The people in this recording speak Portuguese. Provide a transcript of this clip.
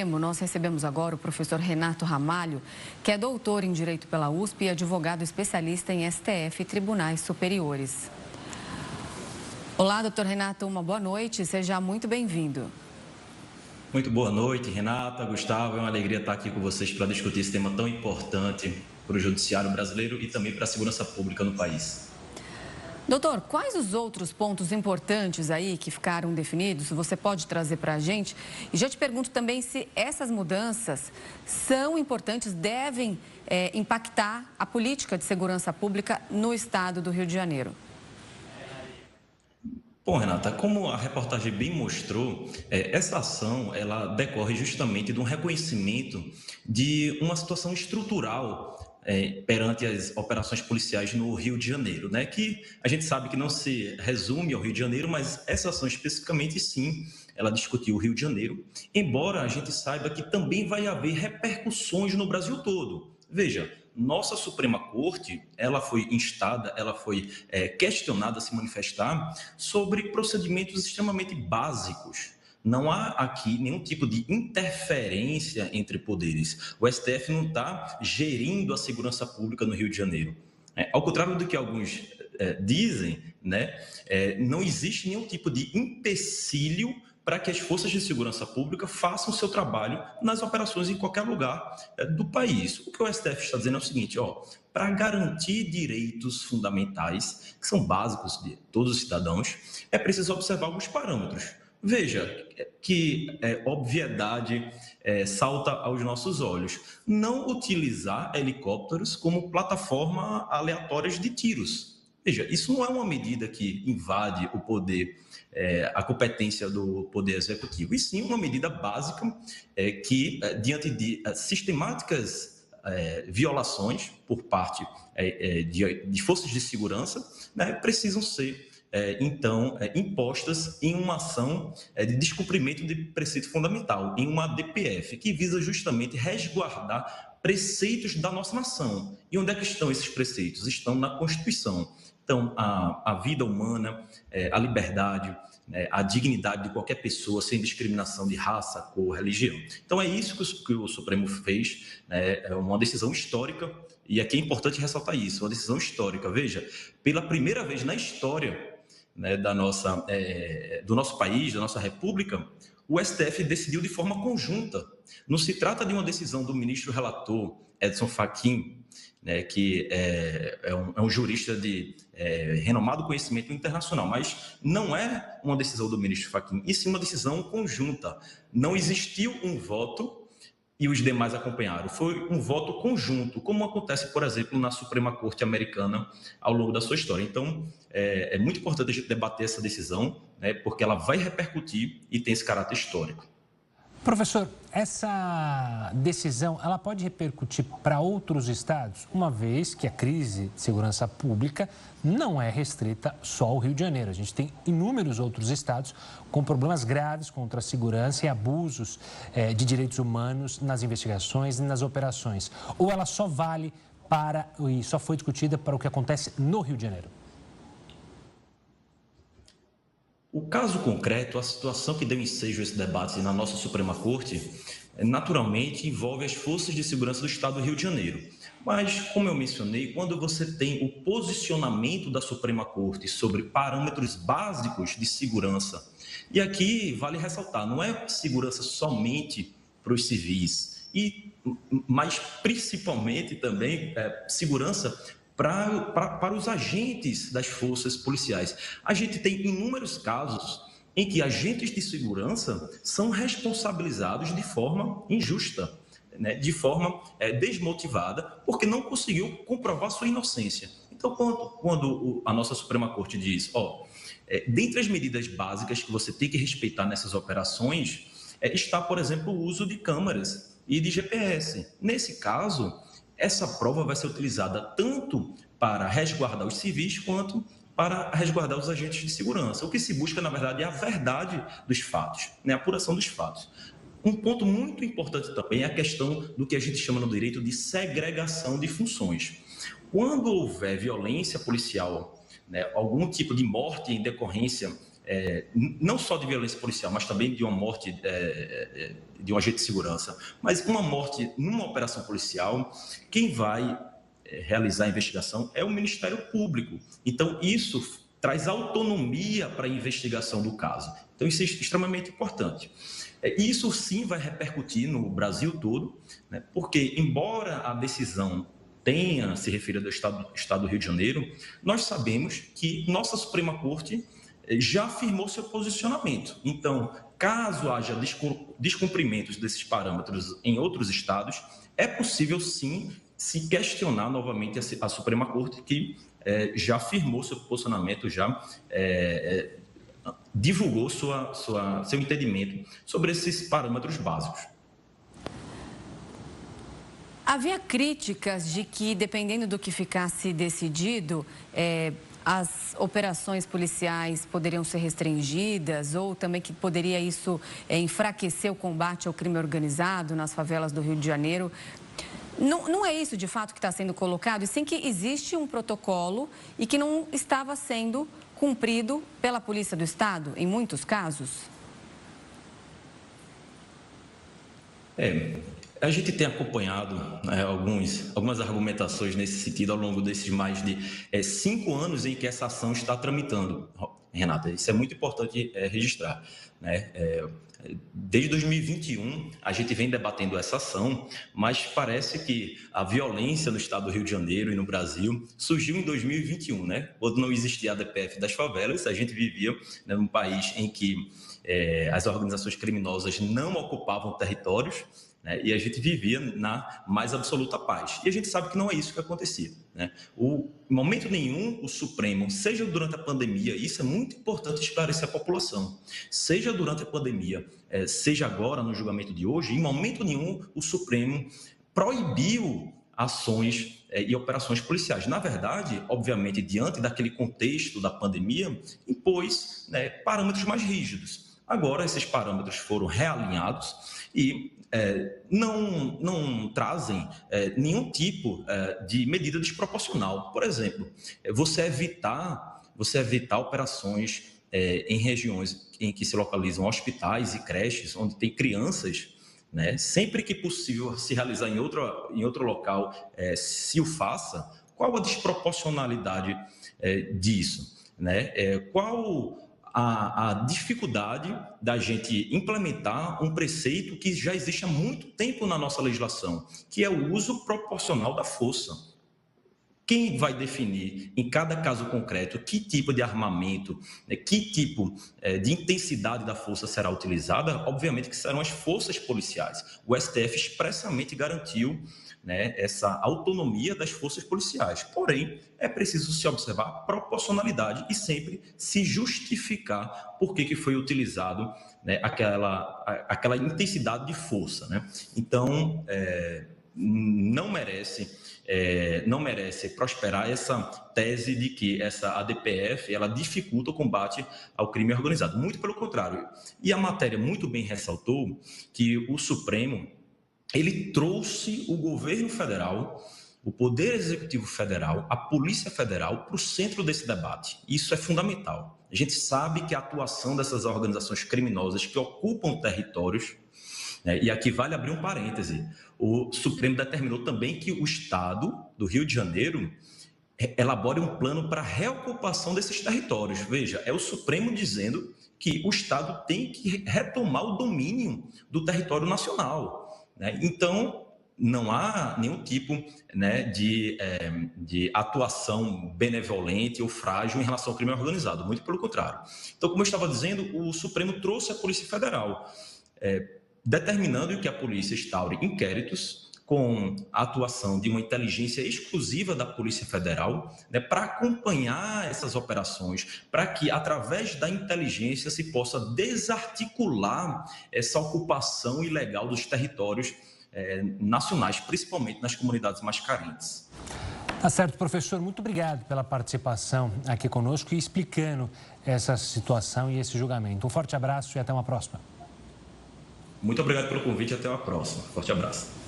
Nós recebemos agora o professor Renato Ramalho, que é doutor em Direito pela USP e advogado especialista em STF e Tribunais Superiores. Olá, doutor Renato, uma boa noite, seja muito bem-vindo. Muito boa noite, Renata, Gustavo, é uma alegria estar aqui com vocês para discutir esse tema tão importante para o judiciário brasileiro e também para a segurança pública no país. Doutor, quais os outros pontos importantes aí que ficaram definidos? Você pode trazer para a gente? E já te pergunto também se essas mudanças são importantes, devem impactar a política de segurança pública no estado do Rio de Janeiro. Bom, Renata, como a reportagem bem mostrou, essa ação ela decorre justamente de um reconhecimento de uma situação estrutural perante as operações policiais no Rio de Janeiro, né? Que a gente sabe que não se resume ao Rio de Janeiro, mas essa ação especificamente, sim, ela discutiu o Rio de Janeiro, embora a gente saiba que também vai haver repercussões no Brasil todo. Veja, nossa Suprema Corte, ela foi instada, ela foi questionada a se manifestar sobre procedimentos extremamente básicos. Não há aqui nenhum tipo de interferência entre poderes. O STF não está gerindo a segurança pública no Rio de Janeiro. Ao contrário do que alguns dizem, né, não existe nenhum tipo de empecilho para que as forças de segurança pública façam o seu trabalho nas operações em qualquer lugar do país. O que o STF está dizendo é o seguinte, para garantir direitos fundamentais, que são básicos de todos os cidadãos, é preciso observar alguns parâmetros. Veja que obviedade salta aos nossos olhos. Não utilizar helicópteros como plataforma aleatórias de tiros. Veja, isso não é uma medida que invade o poder, a competência do Poder Executivo, e sim uma medida básica que, diante de sistemáticas violações por parte de forças de segurança, né, precisam ser impostas em uma ação de descumprimento de preceito fundamental, em uma DPF, que visa justamente resguardar preceitos da nossa nação. E onde é que estão esses preceitos? Estão na Constituição. Então, a vida humana, a liberdade, a dignidade de qualquer pessoa, sem discriminação de raça, cor, religião. Então, é isso que o Supremo fez, né? É uma decisão histórica, e aqui é importante ressaltar isso, uma decisão histórica. Veja, pela primeira vez na história, né, do nosso país, da nossa república, o STF decidiu de forma conjunta. Não se trata de uma decisão do ministro relator, Edson Fachin, né, que é um jurista de renomado conhecimento internacional, mas não é uma decisão do ministro Fachin, e sim uma decisão conjunta. Não existiu um voto e os demais acompanharam. Foi um voto conjunto, como acontece, por exemplo, na Suprema Corte Americana ao longo da sua história. Então, é muito importante a gente debater essa decisão, né, porque ela vai repercutir e tem esse caráter histórico. Professor, essa decisão, ela pode repercutir para outros estados, uma vez que a crise de segurança pública não é restrita só ao Rio de Janeiro. A gente tem inúmeros outros estados com problemas graves contra a segurança e abusos de direitos humanos nas investigações e nas operações. Ou ela só vale e só foi discutida para o que acontece no Rio de Janeiro? O caso concreto, a situação que deu ensejo a esse debate na nossa Suprema Corte, naturalmente envolve as forças de segurança do Estado do Rio de Janeiro. Mas, como eu mencionei, quando você tem o posicionamento da Suprema Corte sobre parâmetros básicos de segurança, e aqui vale ressaltar, não é segurança somente para os civis, mas principalmente também segurança para os agentes das forças policiais. A gente tem inúmeros casos em que agentes de segurança são responsabilizados de forma injusta, né, de forma desmotivada, porque não conseguiu comprovar sua inocência. Então, quando a nossa Suprema Corte diz, dentre as medidas básicas que você tem que respeitar nessas operações, está, por exemplo, o uso de câmeras e de GPS. Nesse caso, essa prova vai ser utilizada tanto para resguardar os civis quanto para resguardar os agentes de segurança. O que se busca, na verdade, é a verdade dos fatos, né? A apuração dos fatos. Um ponto muito importante também é a questão do que a gente chama no direito de segregação de funções. Quando houver violência policial, né, algum tipo de morte em decorrência não só de violência policial, mas também de uma morte de um agente de segurança, mas uma morte numa operação policial, quem vai realizar a investigação é o Ministério Público. Então, isso traz autonomia para a investigação do caso. Então, isso é extremamente importante. Isso sim vai repercutir no Brasil todo, né? Porque, embora a decisão tenha se referido ao Estado do Rio de Janeiro, nós sabemos que nossa Suprema Corte já afirmou seu posicionamento. Então, caso haja descumprimentos desses parâmetros em outros estados, é possível sim se questionar novamente a Suprema Corte, que já afirmou seu posicionamento, já divulgou seu entendimento sobre esses parâmetros básicos. Havia críticas de que, dependendo do que ficasse decidido, as operações policiais poderiam ser restringidas ou também que poderia isso enfraquecer o combate ao crime organizado nas favelas do Rio de Janeiro. Não é isso, de fato, que está sendo colocado, e sim que existe um protocolo e que não estava sendo cumprido pela Polícia do Estado, em muitos casos? A gente tem acompanhado algumas argumentações nesse sentido ao longo desses mais de 5 anos em que essa ação está tramitando. Renata, isso é muito importante registrar, né? Desde 2021, a gente vem debatendo essa ação, mas parece que a violência no estado do Rio de Janeiro e no Brasil surgiu em 2021, né? Quando não existia a ADPF das favelas, a gente vivia, né, num país em que as organizações criminosas não ocupavam territórios, né, e a gente vivia na mais absoluta paz. E a gente sabe que não é isso que acontecia, né? Em momento nenhum, o Supremo, seja durante a pandemia, isso é muito importante esclarecer a população, seja durante a pandemia, seja agora no julgamento de hoje, em momento nenhum o Supremo proibiu ações e operações policiais. Na verdade, obviamente, diante daquele contexto da pandemia, impôs, né, parâmetros mais rígidos. Agora, esses parâmetros foram realinhados e não trazem nenhum tipo de medida desproporcional. Por exemplo, você evitar operações em regiões em que se localizam hospitais e creches, onde tem crianças, né? Sempre que possível se realizar em outro local, se o faça. Qual a desproporcionalidade disso, né? Qual a dificuldade da gente implementar um preceito que já existe há muito tempo na nossa legislação, que é o uso proporcional da força? Quem vai definir, em cada caso concreto, que tipo de armamento, que tipo de intensidade da força será utilizada? Obviamente que serão as forças policiais. O STF expressamente garantiu, né, essa autonomia das forças policiais. Porém, é preciso se observar a proporcionalidade e sempre se justificar por que foi utilizado, né, aquela intensidade de força, né? Então, não merece prosperar essa tese de que essa ADPF ela dificulta o combate ao crime organizado. Muito pelo contrário. E a matéria muito bem ressaltou que o Supremo ele trouxe o governo federal, o Poder Executivo Federal, a Polícia Federal para o centro desse debate. Isso é fundamental. A gente sabe que a atuação dessas organizações criminosas que ocupam territórios, né, e aqui vale abrir um parêntese, o Supremo determinou também que o Estado do Rio de Janeiro elabore um plano para a reocupação desses territórios. Veja, é o Supremo dizendo que o Estado tem que retomar o domínio do território nacional, né? Então, não há nenhum tipo, né, de atuação benevolente ou frágil em relação ao crime organizado, muito pelo contrário. Então, como eu estava dizendo, o Supremo trouxe a Polícia Federal, determinando que a polícia instaure inquéritos com a atuação de uma inteligência exclusiva da Polícia Federal, né, para acompanhar essas operações, para que, através da inteligência, se possa desarticular essa ocupação ilegal dos territórios nacionais, principalmente nas comunidades mais carentes. Tá certo, professor. Muito obrigado pela participação aqui conosco e explicando essa situação e esse julgamento. Um forte abraço e até uma próxima. Muito obrigado pelo convite e até uma próxima. Forte abraço.